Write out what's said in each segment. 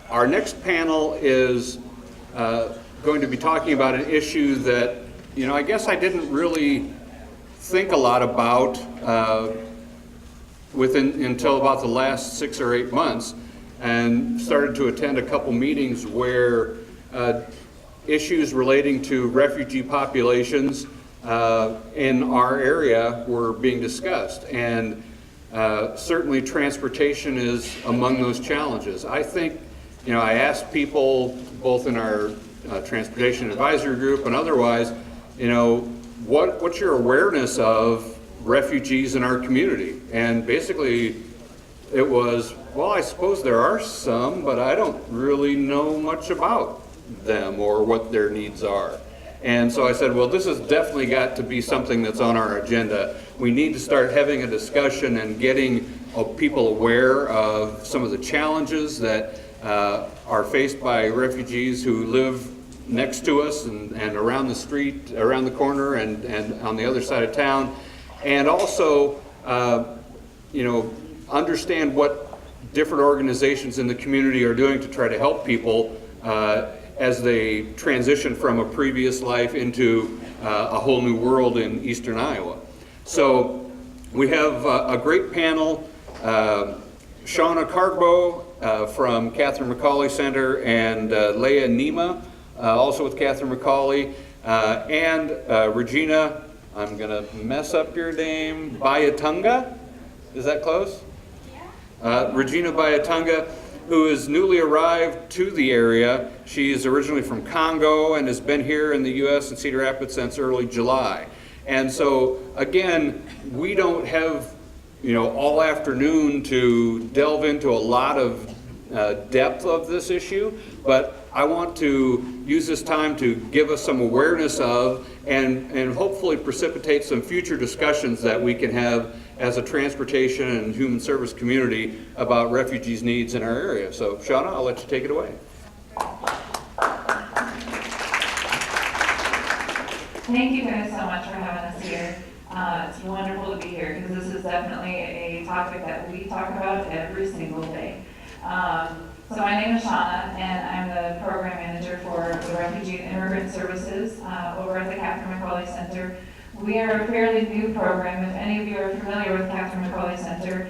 Our next panel is going to be talking about an issue that, I guess I didn't really think a lot about until about the last 6 or 8 months, and started to attend a couple meetings where issues relating to refugee populations in our area were being discussed. And certainly transportation is among those challenges. I think, I asked people both in our transportation advisory group and otherwise, what's your awareness of refugees in our community? And basically it was, well, I suppose there are some, but I don't really know much about them or what their needs are. And so I said, well, this has definitely got to be something that's on our agenda. We need to start having a discussion and getting people aware of some of the challenges that are faced by refugees who live next to us and around the street, around the corner, and on the other side of town. And also, understand what different organizations in the community are doing to try to help people as they transition from a previous life into a whole new world in eastern Iowa. So we have a great panel. Shana Kargbo from Catherine McAuley Center, and Leya and Neema, also with Catherine McAuley, and Rejina, I'm going to mess up your name, Byatunga? Is that close? Yeah. Rejina Byatunga, who is newly arrived to the area. She is originally from Congo and has been here in the U.S. in Cedar Rapids since early July. And so, again, we don't have, all afternoon to delve into a lot of depth of this issue, but I want to use this time to give us some awareness of and hopefully precipitate some future discussions that we can have as a transportation and human service community about refugees' needs in our area. So, Shana, I'll let you take it away. Thank you guys so much for having us here. It's wonderful to be here because this is definitely a topic that we talk about every single day. So my name is Shana, and I'm the program manager for the Refugee and Immigrant Services over at the Catherine McAuley Center. We are a fairly new program. If any of you are familiar with Catherine McAuley Center,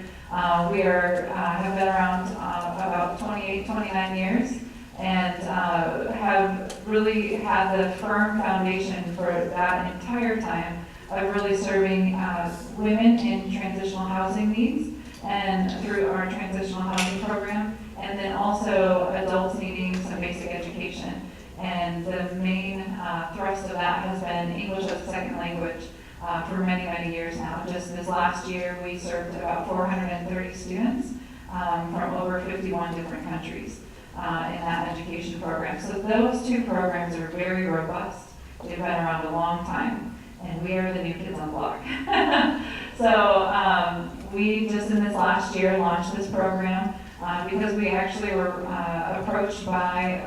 we have been around about 28, 29 years, and have really had the firm foundation for that entire time of really serving women in transitional housing needs and through our transitional housing program, and then also adults needing some basic education. And the main thrust of that has been English as a second language for many, many years now. Just this last year, we served about 430 students from over 51 different countries in that education program. So those two programs are very robust. They've been around a long time, and we are the new kids on the block. So we just in this last year launched this program because we actually were approached by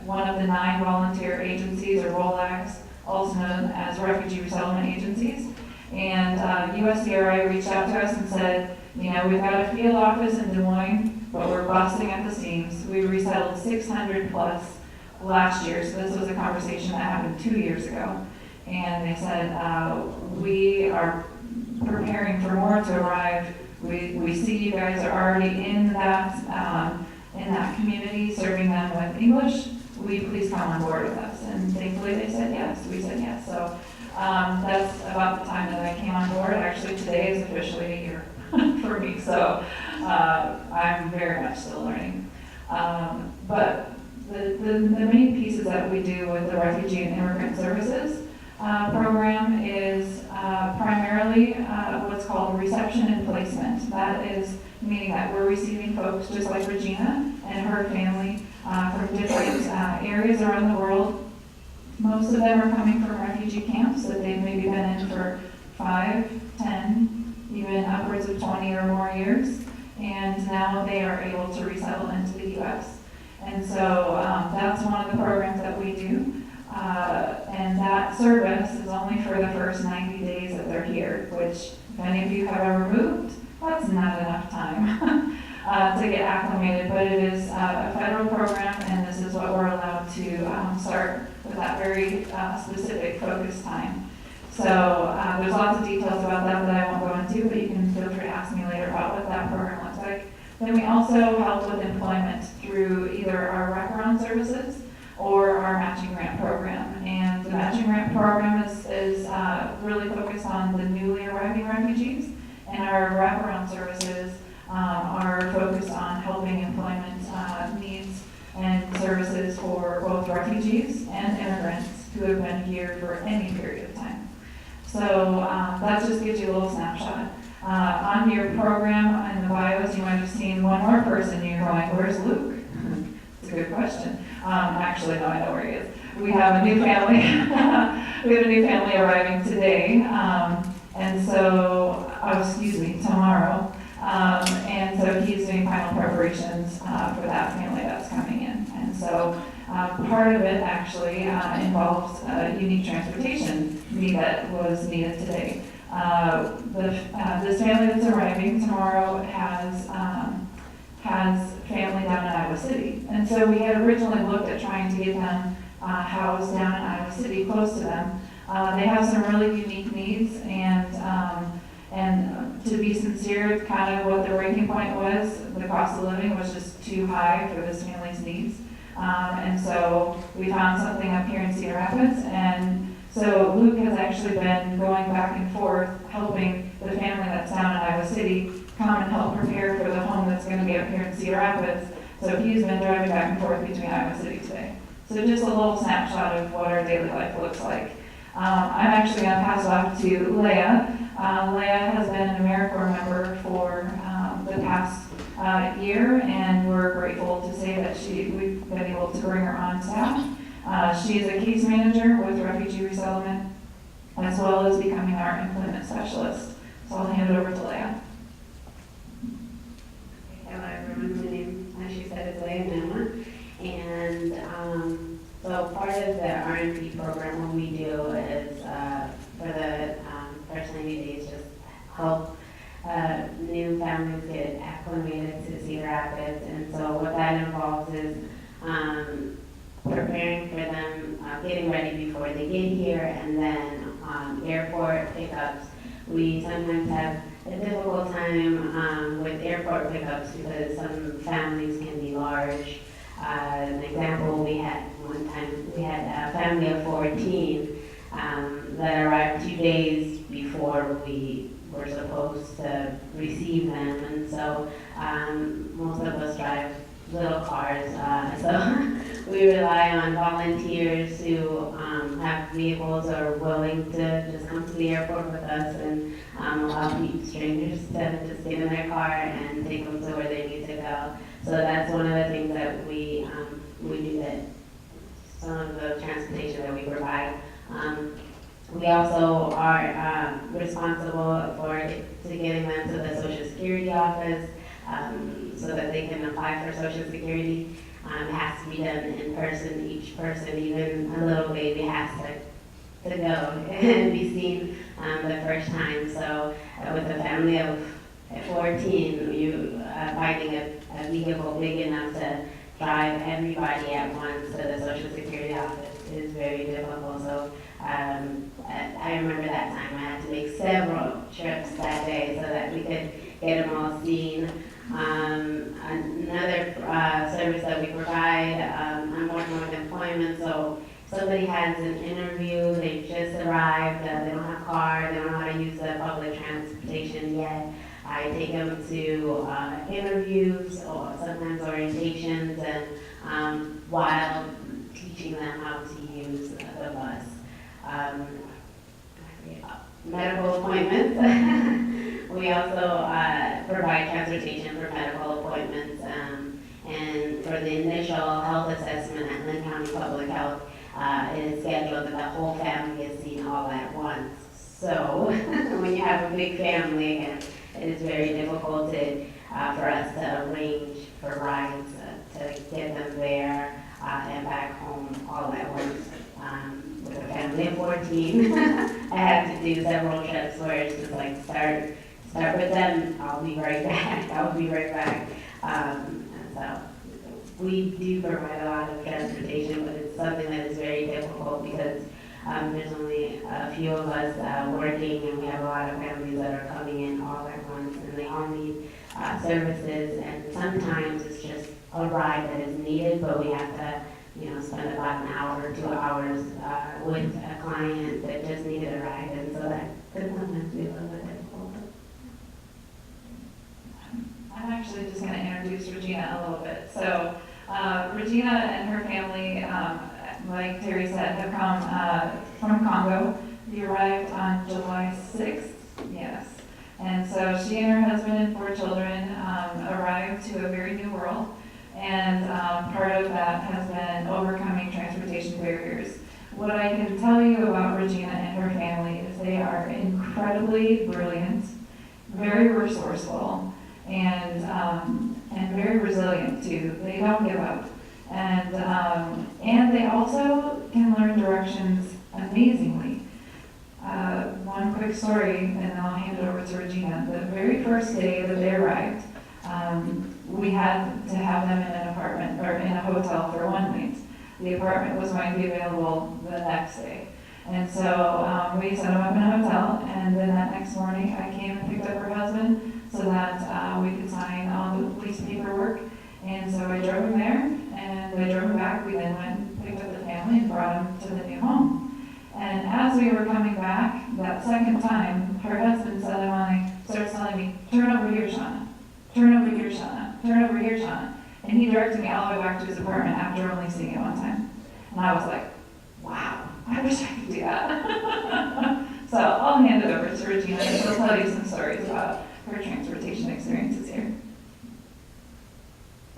one of the 9 volunteer agencies, or ROLACs, also known as Refugee Resettlement Agencies. And USCRI reached out to us and said, we've got a field office in Des Moines, but we're busting at the seams. We resettled 600 plus last year, so this was a conversation that happened 2 years ago. And they said, we are preparing for more to arrive. We see you guys are already in that community, serving them with English. Will you please come on board with us? And thankfully they said yes. We said yes. So that's about the time that I came on board. Actually, today is officially a year for me. So I'm very much still learning. But the main pieces that we do with the Refugee and Immigrant Services program is primarily what's called reception and placement. That is meaning that we're receiving folks just like Rejina and her family from different areas around the world. Most of them are coming from refugee camps that they've maybe been in for 5, 10, even upwards of 20 or more years, and now they are able to resettle into the U.S. And so that's one of the programs that we do. And that service is only for the first 90 days that they're here, which if any of you have ever moved, that's not enough time. to get acclimated, but it is a federal program, and this is what we're allowed to start with that very specific focus time. So there's lots of details about that that I won't go into, but you can feel free to ask me later about what that program looks like. Then we also help with employment through either our wraparound services or our matching grant program. And the matching grant program is really focused on the newly arriving refugees, and our wraparound services are focused on helping employment needs and services for both refugees and immigrants who have been here for any period of time. So that just gives you a little snapshot. On your program in the bios, you might have seen one more person, and you're going, where's Luke? It's a good question. Actually, no, I know where he is. We have a new family. We have a new family arriving today, and so, tomorrow. And so he's doing final preparations for that family that's coming in. And so part of it actually involves unique transportation need that was needed today. This family that's arriving tomorrow has family down in Iowa City. And so we had originally looked at trying to get them housed down in Iowa City, close to them. They have some really unique needs, and to be sincere, kind of what the breaking point was, the cost of living was just too high for this family's needs. And so we found something up here in Cedar Rapids, and so Luke has actually been going back and forth, helping the family that's down in Iowa City come and help prepare for the home that's going to be up here in Cedar Rapids. So he's been driving back and forth between Iowa City today. So just a little snapshot of what our daily life looks like. I'm actually going to pass it off to Leya. Leya has been an AmeriCorps member for the past year, and we're grateful to say that we've been able to bring her on staff. She is a case manager with Refugee Resettlement, as well as becoming our employment specialist. So I'll hand it over to Leya. Hello everyone, my name, as she said, is Leya Neema. And so part of the R&P program, what we do is for the first 90 days, just help new families get acclimated to Cedar Rapids. And so what that involves is preparing for them, getting ready before they get here, and then airport pickups. We sometimes have a difficult time with airport pickups because some families can be large. An example, we had a family of 14 that arrived 2 days before we were supposed to receive them, and so most of us drive little cars, so we rely on volunteers who have vehicles or are willing to just come to the airport with us and allow strangers to just get in their car and take them to where they need to go. So that's one of the things that we do, that some of the transportation that we provide. We also are responsible for getting them to the Social Security office so that they can apply for Social Security. It has to be done in person. Each person, even a little baby, has to go and be seen the first time. So with a family of 14, you finding a vehicle big enough to drive everybody at once to the Social Security office is very difficult. So I remember that time I had to make several trips that day so that we could get them all seen. Another service that we provide, I'm working with employment, so somebody has an interview, they've just arrived, they don't have a car, they don't know how to use the public transportation yet. I take them to interviews or sometimes orientations, and while teaching them how to use the bus. Medical appointments. We also provide transportation for medical appointments, and for the initial health assessment at Lynn County Public Health, it is scheduled that the whole family is seen all at once. So when you have a big family, again, it is very difficult for us to arrange for rides to get them there and back home all at once. With a family of 14, I had to do several trips where it's just like start with them, I'll be right back, And so we do provide a lot of transportation, but it's something that is very difficult because there's only a few of us working, and we have a lot of families that are coming in all at once, and they all need services. And sometimes it's just a ride that is needed, but we have to, spend about an hour or 2 hours with a client that just needed a ride, and so that could sometimes be a little bit difficult. I'm actually just going to introduce Rejina a little bit. So Rejina and her family, like Terry said, have come from Congo. They arrived on July 6th, yes. And so she and her husband and 4 children arrived to a very new world. And part of that has been overcoming transportation barriers. What I can tell you about Rejina and her family is they are incredibly brilliant, very resourceful, and very resilient too. They don't give up. And they also can learn directions amazingly. One quick story, and I'll hand it over to Rejina. The very first day that they arrived, we had to have them in an apartment or in a hotel for 1 night. The apartment was going to be available the next day. And so we set them up in a hotel, and then that next morning I came and picked up her husband so that we could sign all the police paperwork. And so I drove him there, and I drove him back. We then went and picked up the family and brought them to the new home. And as we were coming back, that second time, her husband suddenly starts telling me, "Turn over here, Shana. Turn over here, Shana. Turn over here, Shana." And he directed me all the way back to his apartment after only seeing it one time. And I was like, wow, I wish I could do that. So I'll hand it over to Rejina, and she'll tell you some stories about her transportation experiences here.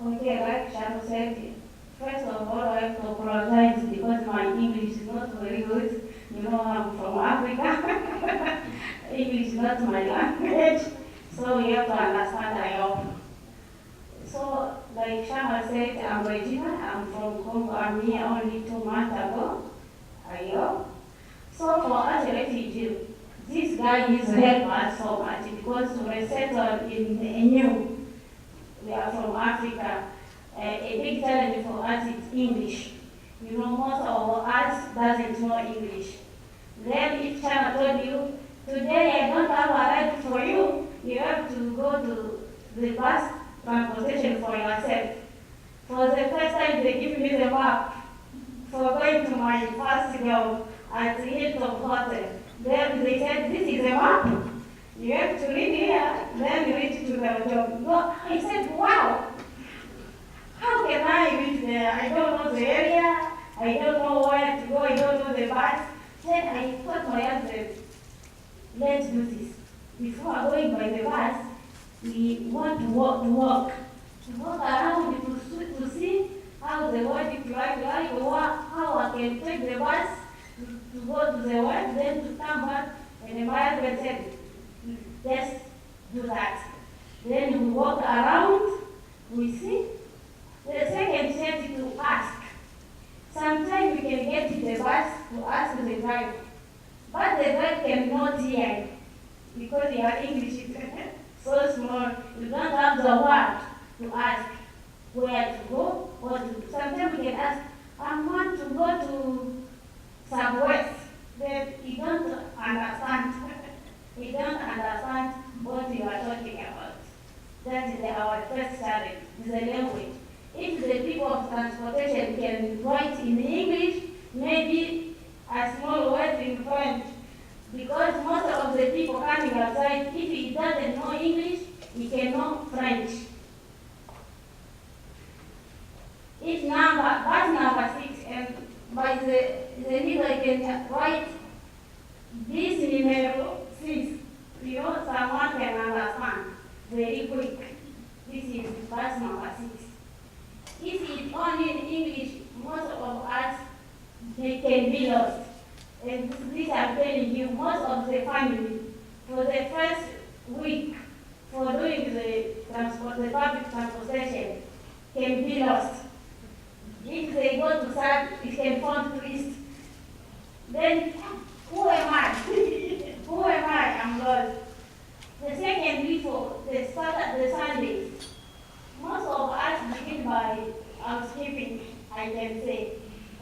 Okay, like Shana said, first of all, I have to apologize because my English is not very good. I'm from Africa. English is not my language, so you have to understand I hope. So, like Shana said, I'm Rejina. I'm from Congo. I'm here only 2 months ago. So for us refugees, this guy is helped us so much because we settled in a new. We are from Africa. A big challenge for us is English. Most of us doesn't know English. Then if Shana told you, today I don't have a ride for you, you have to go to the bus transportation for yourself. For the first time, they give me the map for going to my first job at the Hilton Hotel. Then they said, this is a map. You have to read here, then reach to the job. No, I said, wow. How can I reach there? I don't know the area. I don't know where to go. I don't know the bus. Then I thought my husband, let's do this. Before going by the bus, we want to walk around to see how the world is like, how I can take the bus to go to the work, then to come back. And my husband said, let's do that. Then we walk around, we see. The second step is to ask. Sometimes we can get to the bus to ask the driver, but the driver cannot hear because your English is so small. You don't have the word to ask where to go or to do. Sometimes we can ask, I want to go to Southwest. Then you don't understand. You don't understand what you are talking about. That is our first challenge, is the language. If the people of transportation can write in English, maybe a small word in French, because most of the people coming outside, if he doesn't know English, he can know French. It's bus number 6, and by the middle I can write this numero 6. Someone can understand very quick. This is bus number 6. If it's only in English, most of us, they can be lost. And this I'm telling you, most of the family, for the first week, for doing the public transportation, can be lost. If they go to south, it can fall to east. Then, who am I? Who am I? I'm lost. The second week, for the Sundays, most went by housekeeping, I can say.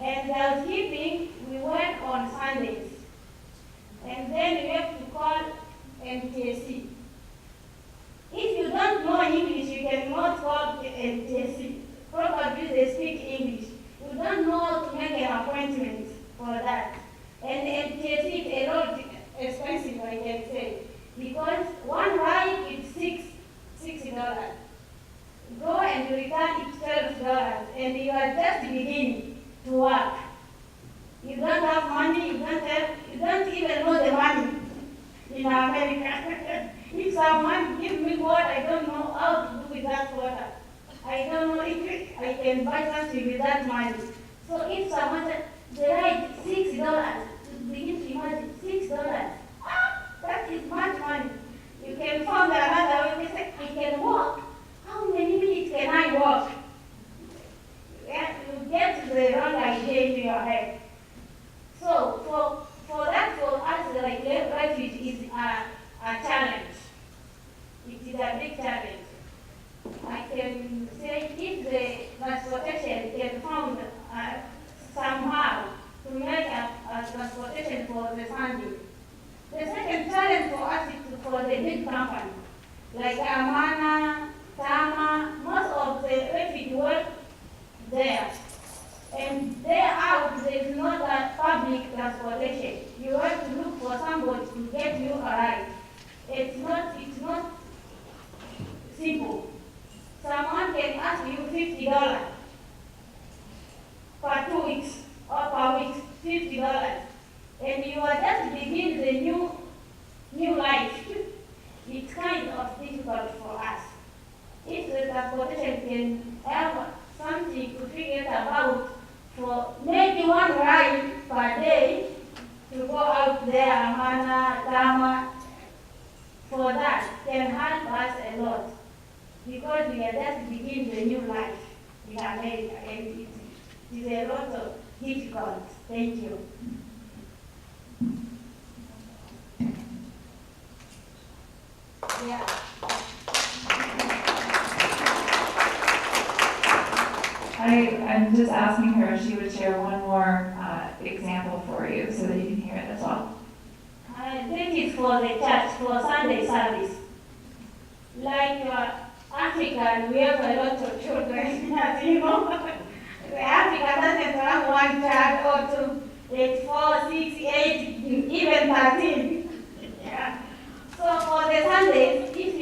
And the housekeeping, we went on Sundays. And then we have to call MTSC. If you don't know English, you cannot call MTSC. Probably they speak English. You don't know how to make an appointment for that. And MTSC is a lot expensive, I can say. Because one ride is $60. Go and return it's $12, and you are just beginning to work. You don't have money, you don't even know the money in America. If someone gives me water, I don't know how to do with that water. I don't know if I can buy something with that money. So if someone says, the ride $6, you begin to imagine $6. That is much money. You can find another way. I can walk. How many minutes can I walk? You get the wrong idea in your head. So for that, for us, like refuge is a challenge. It is a big challenge. I can say if the transportation can found somehow to make a transportation for the funding. The second challenge for us is for the big company, like Amana, Tama, most of the refugee work there. And there out, there is not a public transportation. You have to look for somebody to get you a ride. It's not simple. Someone can ask you $50 for 2 weeks or per week, $50. And you are just beginning the new life. It's kind of difficult for us. If the transportation can have something to figure about for maybe one ride per day to go out there, Amana, Tama, for that can help us a lot. Because we are just beginning the new life in America, and it is a lot of difficult. Thank you. Yeah. I'm just asking her if she would share one more example for you so that you can hear it as well. I think it's for the church, for Sunday service. Like African, we have a lot of children, as you know. The African doesn't have one child or two. It's 4, 6, 8, even 13. Yeah. So for the Sundays, if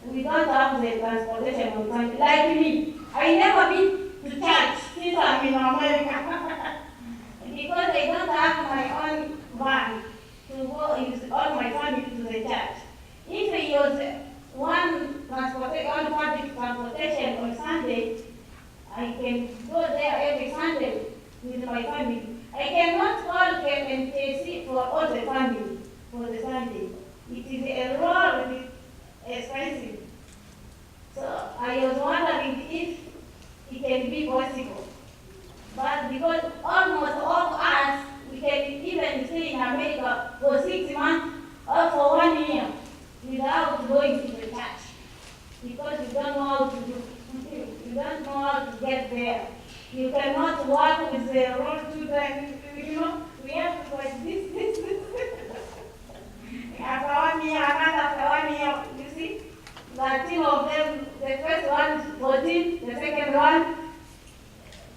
we don't have the transportation on Sunday, like me, I never been to church since I'm in America. Because I don't have my own van to go with all my family to the church. If we use one public transportation on Sunday, I can go there every Sunday with my family. I cannot call MTC for all the family for the Sunday. It is a lot expensive. So I was wondering if it can be possible. But because almost all of us, we can even stay in America for 6 months or for 1 year without going to the church. Because you don't know how to do. You don't know how to get there. You cannot walk with the road children, we have to like this. After 1 year, another 1 year, you see? 13 of them, the first one 14, the second one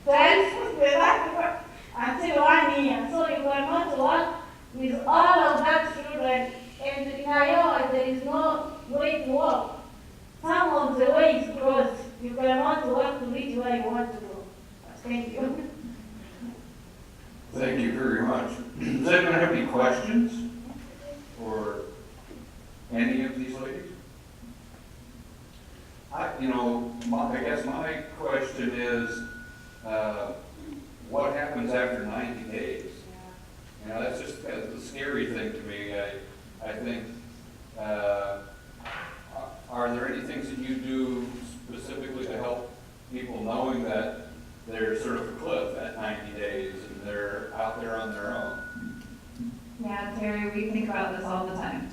12, the last one until 1 year. So you cannot walk with all of that children. And in Iowa, there is no way to walk. Some of the way is closed. You cannot walk to reach where you want to go. Thank you. Thank you very much. Does anyone have any questions for any of these ladies? I guess my question is, what happens after 90 days? That's just the scary thing to me. I think, are there any things that you do specifically to help people knowing that they're sort of a cliff at 90 days and they're out there on their own? Yeah, Terry, we think about this all the time.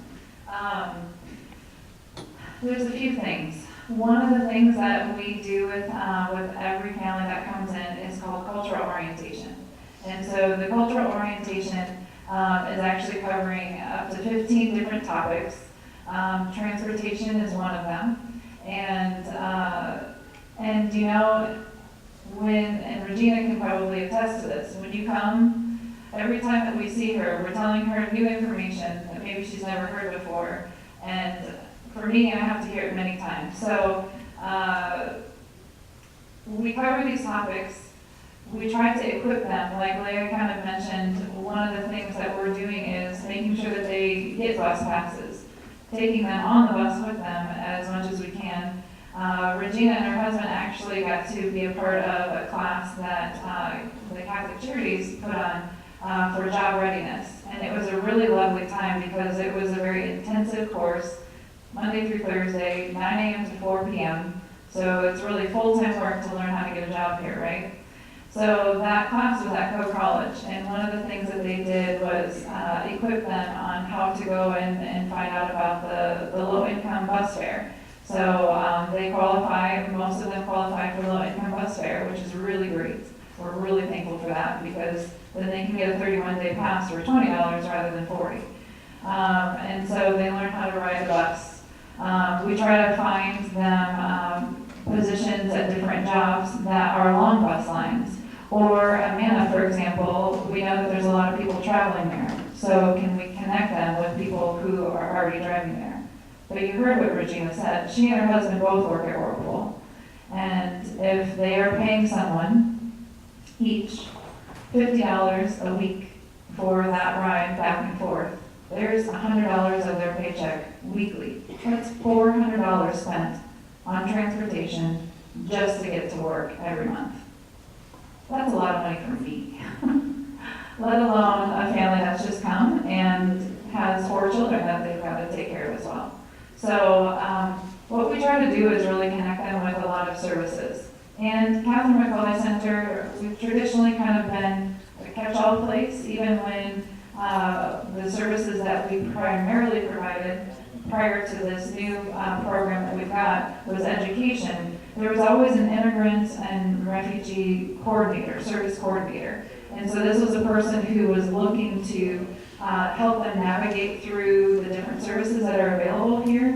There's a few things. one of the things that we do with every family that comes in is called cultural orientation. And so the cultural orientation is actually covering up to 15 different topics. Transportation is one of them. And you know, and Rejina can probably attest to this, when you come, every time that we see her, we're telling her new information that maybe she's never heard before. And for me, I have to hear it many times. So we cover these topics. We try to equip them. Like Leya kind of mentioned, one of the things that we're doing is making sure that they get bus passes, taking them on the bus with them as much as we can. Rejina and her husband actually got to be a part of a class that the Catholic Charities put on for job readiness. And it was a really lovely time because it was a very intensive course, Monday through Thursday, 9 a.m. to 4 p.m. So it's really full-time work to learn how to get a job here, right? So that class was at Coe College, and one of the things that they did was equip them on how to go and find out about the low-income bus fare. So they qualify, most of them qualify for low-income bus fare, which is really great. We're really thankful for that because then they can get a 31-day pass for $20 rather than $40. And so they learn how to ride a bus. We try to find them positions at different jobs that are along bus lines. Or at Mana, for example, we know that there's a lot of people traveling there. So can we connect them with people who are already driving there? But you heard what Rejina said. She and her husband both work at Whirlpool. And if they are paying someone each $50 a week for that ride back and forth, there's $100 of their paycheck weekly. That's $400 spent on transportation just to get to work every month. That's a lot of money for me, let alone a family that's just come and has 4 children that they've got to take care of as well. So what we try to do is really connect them with a lot of services. And Catherine McAuley Center, we've traditionally kind of been a catch-all place, even when the services that we primarily provided prior to this new program that we've got was education. There was always an immigrant and refugee coordinator, service coordinator. And so this was a person who was looking to help them navigate through the different services that are available here,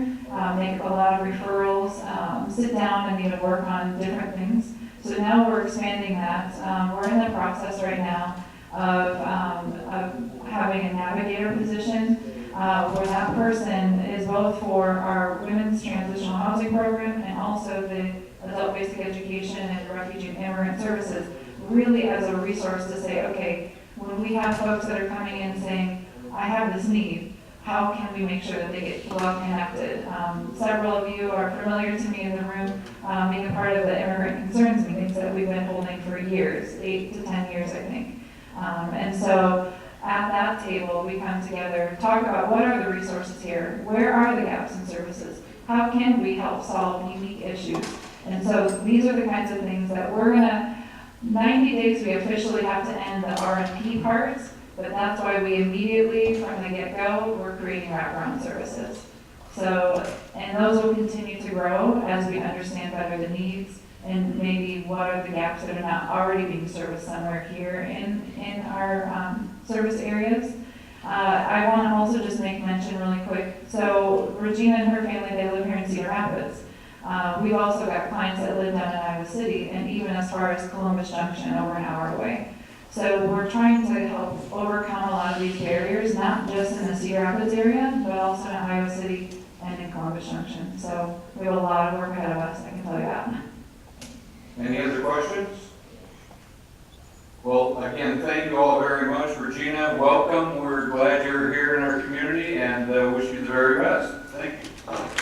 make a lot of referrals, sit down and even work on different things. So now we're expanding that. We're in the process right now of having a navigator position where that person is both for our women's transitional housing program and also the adult basic education and refugee and immigrant services, really as a resource to say, okay, when we have folks that are coming in saying, I have this need, how can we make sure that they get well connected? Several of you are familiar to me in the room, being a part of the immigrant concerns meetings that we've been holding for years, 8 to 10 years, I think. And so at that table, we come together, talk about what are the resources here, where are the gaps in services, how can we help solve unique issues. And so these are the kinds of things that we're gonna, 90 days we officially have to end the RFP parts, but that's why we immediately, from the get-go, we're creating wraparound services. So, and those will continue to grow as we understand better the needs and maybe what are the gaps that are not already being serviced somewhere here in our service areas. I want to also just make mention really quick. So Rejina and her family, they live here in Cedar Rapids. We've also got clients that live down in Iowa City and even as far as Columbus Junction, over an hour away. So we're trying to help overcome a lot of these barriers, not just in the Cedar Rapids area, but also in Iowa City and in Columbus Junction. So we have a lot of work ahead of us, I can tell you that. Any other questions? Well, again, thank you all very much. Rejina, welcome. We're glad you're here in our community and wish you the very best. Thank you.